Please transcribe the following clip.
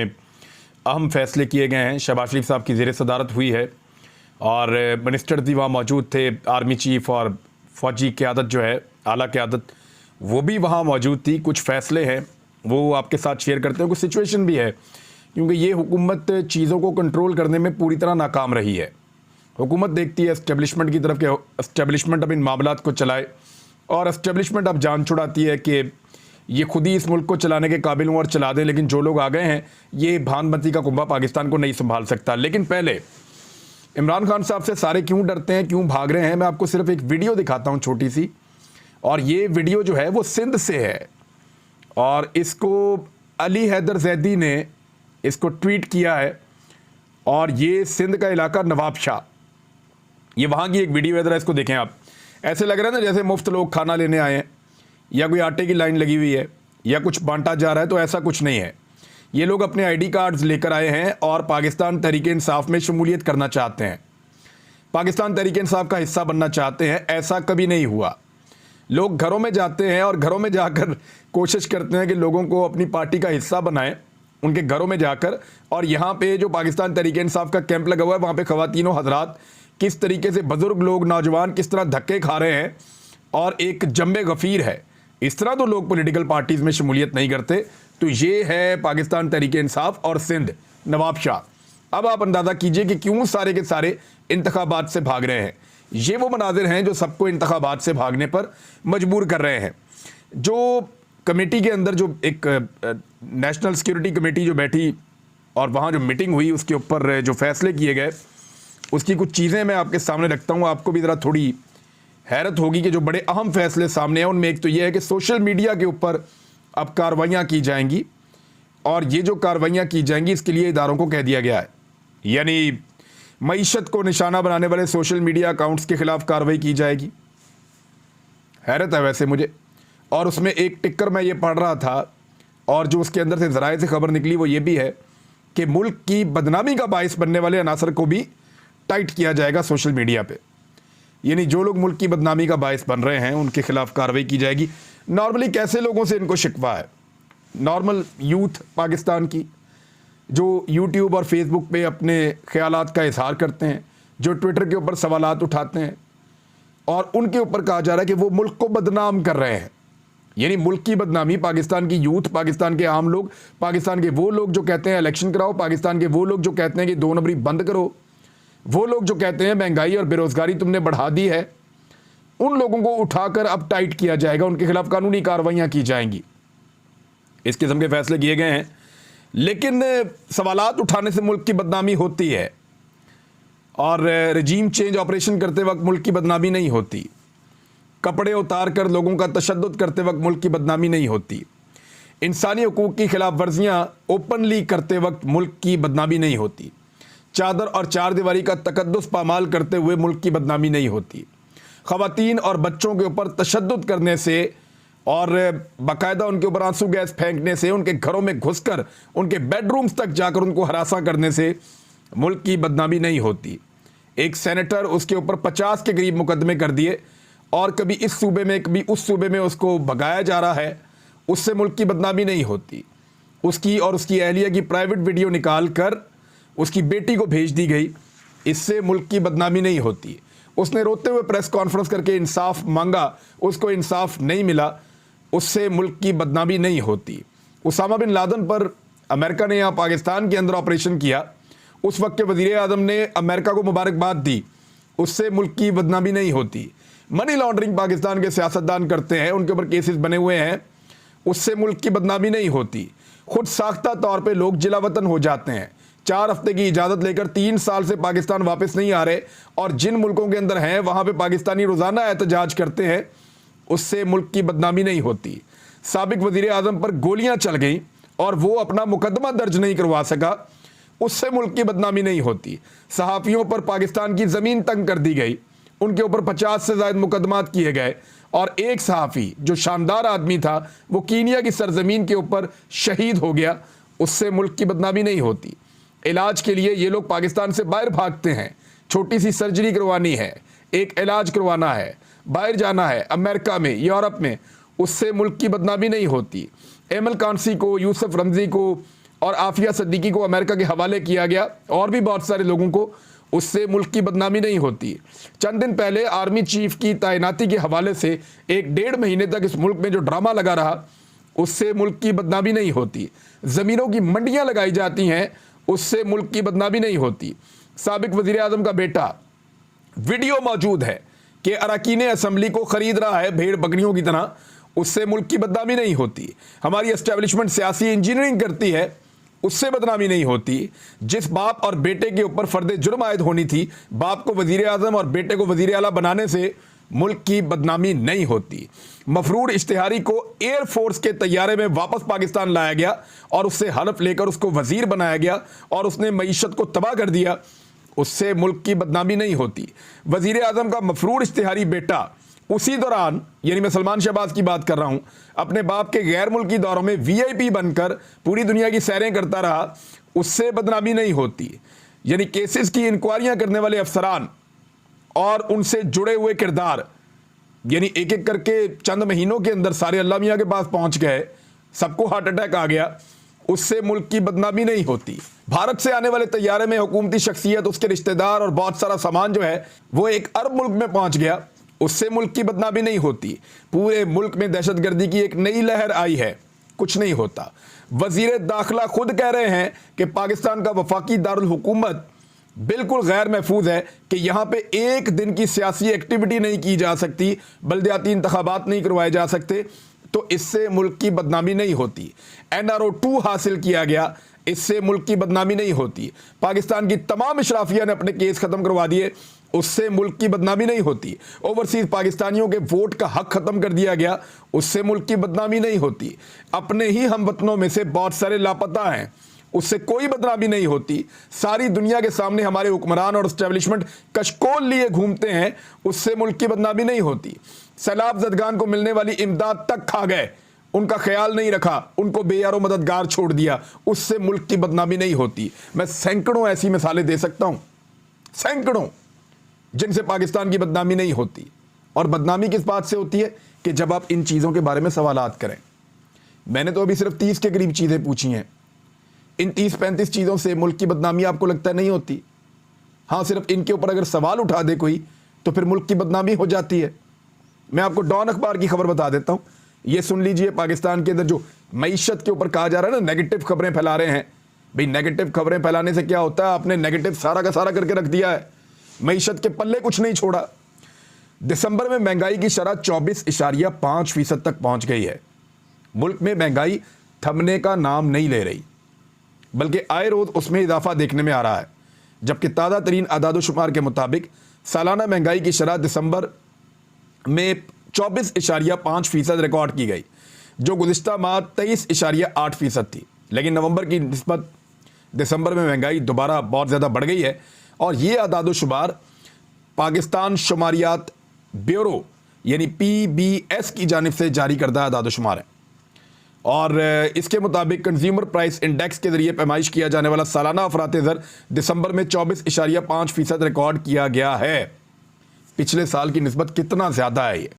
अहम फैसले किए गए हैं। शहबाज शरीफ साहब की ज़ेर सदारत हुई है और मिनिस्टर भी वहाँ मौजूद थे। आर्मी चीफ और फौजी क़यादत जो है, आला क़यादत, वो भी वहाँ मौजूद थी। कुछ फ़ैसले हैं वो आपके साथ शेयर करते हैं। कुछ सिचुएशन भी है, क्योंकि ये हुकूमत चीज़ों को कंट्रोल करने में पूरी तरह नाकाम रही है। हुकूमत देखती है एस्टेब्लिशमेंट की तरफ के एस्टेब्लिशमेंट अब इन मामलात को चलाए, और एस्टेब्लिशमेंट अब जान छुड़ाती है कि ये खुद ही इस मुल्क को चलाने के काबिल हों और चला दें, लेकिन जो लोग आ गए हैं ये भानमती का कुंभा पाकिस्तान को नहीं संभाल सकता। लेकिन पहले इमरान खान साहब से सारे क्यों डरते हैं, क्यों भाग रहे हैं, मैं आपको सिर्फ एक वीडियो दिखाता हूं छोटी सी। और ये वीडियो जो है वो सिंध से है, और इसको अली हैदर जैदी ने इसको ट्वीट किया है। और ये सिंध का इलाका नवाबशाह, ये वहाँ की एक वीडियो है। ज़रा इसको देखें आप। ऐसे लग रहा है ना जैसे मुफ्त लोग खाना लेने आए हैं, या कोई आटे की लाइन लगी हुई है, या कुछ बांटा जा रहा है। तो ऐसा कुछ नहीं है। ये लोग अपने आईडी कार्ड्स लेकर आए हैं और पाकिस्तान तहरीक-ए-इंसाफ में शमूलियत करना चाहते हैं, पाकिस्तान तहरीक-ए-इंसाफ का हिस्सा बनना चाहते हैं। ऐसा कभी नहीं हुआ। लोग घरों में जाते हैं और घरों में जाकर कोशिश करते हैं कि लोगों को अपनी पार्टी का हिस्सा बनाएं, उनके घरों में जाकर। और यहाँ पे जो पाकिस्तान तहरीक-ए-इंसाफ का कैंप लगा हुआ है, वहाँ पे ख़वातीनो हज़रात, किस तरीके से बुज़ुर्ग लोग, नौजवान किस तरह धक्के खा रहे हैं, और एक जम्बे गफ़ीर है। इस तरह तो लोग पॉलिटिकल पार्टीज़ में शमूलियत नहीं करते। तो ये है पाकिस्तान तहरीक-ए-इंसाफ और सिंध नवाबशाह। अब आप अंदाज़ा कीजिए कि क्यों सारे के सारे इंतखाबात से भाग रहे हैं। ये वो मनाजिर हैं जो सबको इंतखाबात से भागने पर मजबूर कर रहे हैं। जो कमेटी के अंदर जो एक नेशनल सिक्योरिटी कमेटी जो बैठी और वहाँ जो मीटिंग हुई, उसके ऊपर जो फैसले किए गए, उसकी कुछ चीज़ें मैं आपके सामने रखता हूँ। आपको भी ज़रा थोड़ी हैरत होगी कि जो बड़े अहम फैसले सामने हैं उनमें एक तो यह है कि सोशल मीडिया के ऊपर अब कार्रवाइयाँ की जाएंगी, और ये जो कार्रवाइयाँ की जाएंगी इसके लिए इदारों को कह दिया गया है। यानी मईशत को निशाना बनाने वाले सोशल मीडिया अकाउंट्स के खिलाफ कार्रवाई की जाएगी। हैरत है वैसे मुझे। और उसमें एक टिक्कर मैं ये पढ़ रहा था, और जो उसके अंदर से ज़राए से खबर निकली वो ये भी है कि मुल्क की बदनामी का बाइस बनने वाले अनासर को भी टाइट किया जाएगा सोशल मीडिया पे। यानी जो लोग मुल्क की बदनामी का बाइस बन रहे हैं उनके खिलाफ कार्रवाई की जाएगी। नॉर्मली कैसे लोगों से इनको शिकवा है? नॉर्मल यूथ पाकिस्तान की, जो यूट्यूब और फेसबुक पे अपने ख्यालात का इजहार करते हैं, जो ट्विटर के ऊपर सवालात उठाते हैं, और उनके ऊपर कहा जा रहा है कि वो मुल्क को बदनाम कर रहे हैं। यानी मुल्क की बदनामी पाकिस्तान की यूथ, पाकिस्तान के आम लोग, पाकिस्तान के वो लोग जो कहते हैं इलेक्शन कराओ, पाकिस्तान के वो लोग जो कहते हैं कि 2 नंबरी बंद करो, वो लोग जो कहते हैं महंगाई और बेरोजगारी तुमने बढ़ा दी है, उन लोगों को उठाकर अब टाइट किया जाएगा, उनके खिलाफ कानूनी कार्रवाइयां की जाएंगी। इस किस्म के फैसले किए गए हैं। लेकिन सवालात उठाने से मुल्क की बदनामी होती है, और रजीम चेंज ऑपरेशन करते वक्त मुल्क की बदनामी नहीं होती। कपड़े उतार कर लोगों का तशद्दुद करते वक्त मुल्क की बदनामी नहीं होती। इंसानी हकूक़ की खिलाफ वर्जियाँ ओपनली करते वक्त मुल्क की बदनामी नहीं होती। चादर और चार दीवारी का तकद्दुस पामाल करते हुए मुल्क की बदनामी नहीं होती। ख़वातीन और बच्चों के ऊपर तशद्दुद करने से और बाकायदा उनके ऊपर आंसू गैस फेंकने से, उनके घरों में घुसकर उनके बेडरूम्स तक जाकर उनको हरासा करने से मुल्क की बदनामी नहीं होती। एक सेनेटर, उसके ऊपर 50 के करीब मुकदमे कर दिए, और कभी इस सूबे में कभी उस सूबे में उसको भगाया जा रहा है, उससे मुल्क की बदनामी नहीं होती। उसकी और उसकी अहलिया की प्राइवेट वीडियो निकाल कर उसकी बेटी को भेज दी गई, इससे मुल्क की बदनामी नहीं होती। उसने रोते हुए प्रेस कॉन्फ्रेंस करके इंसाफ मांगा, उसको इंसाफ नहीं मिला, उससे मुल्क की बदनामी नहीं होती। उसामा बिन लादेन पर अमेरिका ने यहाँ पाकिस्तान के अंदर ऑपरेशन किया, उस वक्त के वज़ीर आज़म ने अमेरिका को मुबारकबाद दी, उससे मुल्क की बदनामी नहीं होती। मनी लॉन्ड्रिंग पाकिस्तान के सियासतदान करते हैं, उनके ऊपर केसेस बने हुए हैं, उससे मुल्क की बदनामी नहीं होती। खुद साख्ता तौर पर लोग जिला वतन हो जाते हैं, 4 हफ्ते की इजाज़त लेकर 3 साल से पाकिस्तान वापस नहीं आ रहे, और जिन मुल्कों के अंदर हैं वहाँ पे पाकिस्तानी रोज़ाना एहतजाज करते हैं, उससे मुल्क की बदनामी नहीं होती। साबिक वज़ीर आज़म पर गोलियाँ चल गई और वो अपना मुकदमा दर्ज नहीं करवा सका, उससे मुल्क की बदनामी नहीं होती। सहाफ़ियों पर पाकिस्तान की ज़मीन तंग कर दी गई, उनके ऊपर 50 से ज़ायद मुकदमात किए गए, और एक सहाफ़ी जो शानदार आदमी था वो कीनिया की सरजमीन के ऊपर शहीद हो गया, उससे मुल्क की बदनामी नहीं होती। इलाज के लिए ये लोग पाकिस्तान से बाहर भागते हैं, छोटी सी सर्जरी करवानी है, एक इलाज करवाना है, बाहर जाना है अमेरिका में, यूरोप में, उससे मुल्क की बदनामी नहीं होती। एमल कांसी को, यूसुफ रमज़ी को और आफिया सिद्दीकी को अमेरिका के हवाले किया गया, और भी बहुत सारे लोगों को, उससे मुल्क की बदनामी नहीं होती। चंद दिन पहले आर्मी चीफ की तैनाती के हवाले से 1-1.5 महीने तक इस मुल्क में जो ड्रामा लगा रहा, उससे मुल्क की बदनामी नहीं होती। ज़मीनों की मंडियां लगाई जाती हैं, उससे मुल्क की बदनामी नहीं होती। साबिक वज़ीर आज़म का बेटा, वीडियो मौजूद है कि अरकान असम्बली को खरीद रहा है भेड़ बकरियों की तरह, उससे मुल्क की बदनामी नहीं होती। हमारी एस्टेब्लिशमेंट सियासी इंजीनियरिंग करती है, उससे बदनामी नहीं होती। जिस बाप और बेटे के ऊपर फर्द जुर्म आयद होनी थी, बाप को वज़ीर आज़म और बेटे को वज़ीर आला बनाने से मुल्क की बदनामी नहीं होती। मफरूर इश्तिहारी को एयरफोर्स के तैयारे में वापस पाकिस्तान लाया गया और उससे हलफ लेकर उसको वज़ीर बनाया गया और उसने मईशत को तबाह कर दिया, उससे मुल्क की बदनामी नहीं होती। वज़ीर आज़म का मफरूर इश्तिहारी बेटा उसी दौरान, यानी मैं सलमान शहबाज की बात कर रहा हूं, अपने बाप के गैर मुल्की दौरों में VIP बनकर पूरी दुनिया की सैरें करता रहा, उससे बदनामी नहीं होती। यानी केसेस की इंक्वायरियां करने वाले अफसरान और उनसे जुड़े हुए किरदार, यानी एक एक करके चंद महीनों के अंदर सारे अल्लाह मियां के पास पहुंच गए, सबको हार्ट अटैक आ गया, उससे मुल्क की बदनामी नहीं होती। भारत से आने वाले तैयारे में हुकूमती शख्सियत, उसके रिश्तेदार और बहुत सारा सामान जो है वो एक अरब मुल्क में पहुंच गया, उससे मुल्क की बदनामी नहीं होती। पूरे मुल्क में दहशतगर्दी की एक नई लहर आई है, कुछ नहीं होता। वजीर दाखिला खुद कह रहे हैं कि पाकिस्तान का वफाकी दारुल हुकूमत बिल्कुल गैर महफूज है, कि यहाँ पे एक दिन की सियासी एक्टिविटी नहीं की जा सकती, बल्दियाती इंतखाबात नहीं करवाए जा सकते, तो इससे मुल्क की बदनामी नहीं होती। NRO 2 हासिल किया गया, इससे मुल्क की बदनामी नहीं होती। पाकिस्तान की तमाम इशराफिया ने अपने केस खत्म करवा दिए, उससे मुल्क की बदनामी नहीं होती। ओवरसीज पाकिस्तानियों के वोट का हक खत्म कर दिया गया, उससे मुल्क की बदनामी नहीं होती। अपने ही हमवतनों में से बहुत सारे लापता हैं, उससे कोई बदनामी नहीं होती। सारी दुनिया के सामने हमारे हुक्मरान और एस्टेब्लिशमेंट कशकोल लिए घूमते हैं, उससे मुल्क की बदनामी नहीं होती। सैलाब ज़दगान को मिलने वाली इमदाद तक खा गए, उनका ख्याल नहीं रखा, उनको बेयारो मददगार छोड़ दिया, उससे मुल्क की बदनामी नहीं होती। मैं सैकड़ों ऐसी मिसालें दे सकता हूं, सैकड़ों, जिनसे पाकिस्तान की बदनामी नहीं होती। और बदनामी किस बात से होती है कि जब आप इन चीज़ों के बारे में सवालात करें। मैंने तो अभी सिर्फ 30 के करीब चीज़ें पूछी हैं, इन 30-35 चीज़ों से मुल्क की बदनामी आपको लगता नहीं होती? हाँ, सिर्फ इनके ऊपर अगर सवाल उठा दे कोई तो फिर मुल्क की बदनामी हो जाती है। मैं आपको डॉन अखबार की खबर बता देता हूँ, ये सुन लीजिए। पाकिस्तान के अंदर जो मईशत के ऊपर कहा जा रहा है ना, नेगेटिव खबरें फैला रहे हैं, भाई नेगेटिव खबरें फैलाने से क्या होता है, आपने नेगेटिव सारा का सारा करके रख दिया है, मईशत के पल्ले कुछ नहीं छोड़ा। दिसंबर में महंगाई की शरह 24.5% तक पहुंच गई है। मुल्क में महंगाई थमने का नाम नहीं ले रही, बल्कि आए रोज उसमें इजाफा देखने में आ रहा है। जबकि ताज़ा तरीन आदादोशुमार के मुताबिक सालाना महंगाई की शरह दिसंबर में 24.5% रिकॉर्ड की गई, जो गुज़िश्ता माह 23.8% थी। लेकिन नवंबर की निस्बत दिसंबर में महंगाई दोबारा बहुत ज़्यादा बढ़ गई है। और ये आदादोशुमार पाकिस्तान शुमारियात ब्यूरो यानी PBS की जानिब से जारी करदा आदादोशुमार है। और इसके मुताबिक कंज्यूमर प्राइस इंडेक्स के जरिए पैमाइश किया जाने वाला सालाना अफराते ज़र दिसंबर में 24.5% रिकॉर्ड किया गया है। पिछले साल की निस्बत कितना ज़्यादा है ये।